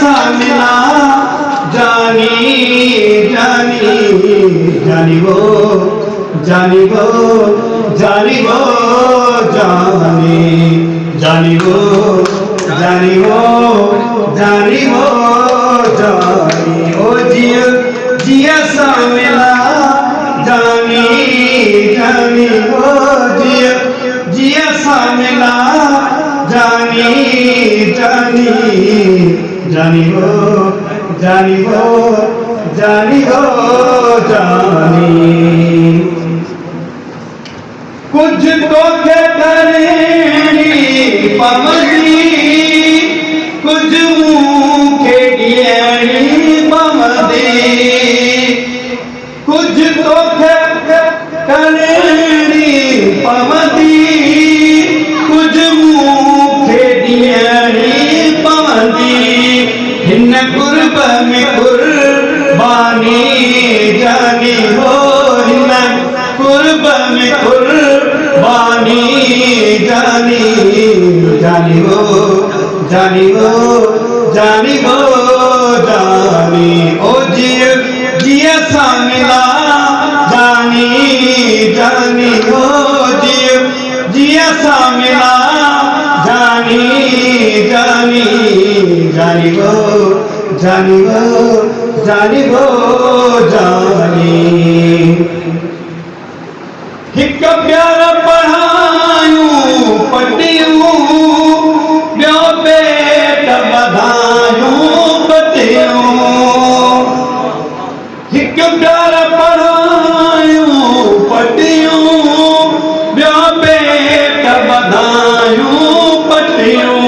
जियसा मिला जानी जानी जानिबो जानिबो जानिबो जानी जानिबो जानिबो जानिबो जानी ओ जियसा मिला जानी जानिबो जियसा मिला जानी जानी जानिबो जानिबो जानिबो जानी कुछ तो करेंगी पमदी कुछ मुँह के डियणी पमदी कुछ तो करेंगी पमदी कुछ मुँह के डियणी पमदी हिन कुर्ब में कुर्बानी जानी हो हिन कुर्ब में कुर्बानी जानी जानिबो जानिबो जानिबो जानी ओ जियसा मिला जानी जानी हो जियसा मिला जानी जानी जानिबो जानिबो जानिबो जानी हिक प्यार पढ़ायूं पटियूं ॿियो पेट वधायूं पटियूं हिक प्यार पढ़ायूं पटियूं ॿियो पेट वधायूं पटियूं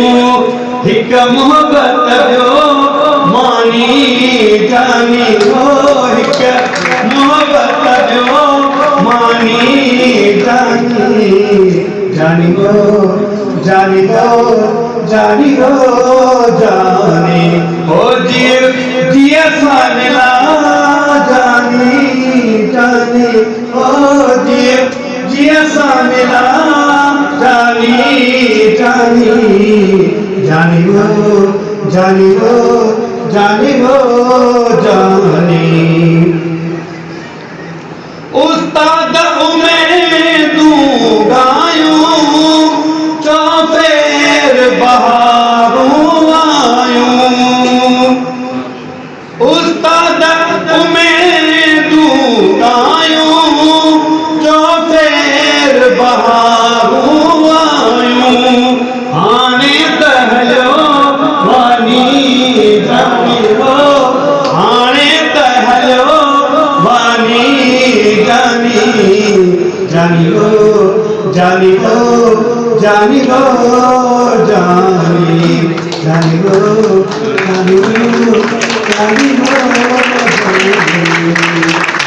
हिक मोहब्बत जो मानी जानी हो हिक मोहब्बत जो मानी जानी जानिबो जानिबो जानिबो जानी ओ जियसा मिला जानी जानी ओ जियसा मिला जानी जानी जानिबो जानिबो जानिबो जानी उस्ताद उम्मीदू गायूं चौफेर बहारूं आयूं उस्ताद उम्मीदू गायूं चौफेर बहारूं आयूं हाणे तहलो वानी जानिबो हाणे तहलो वानी जानी जानिबो जानिबो जानिबो जानी जानिबो जानिबो जानिबो जानी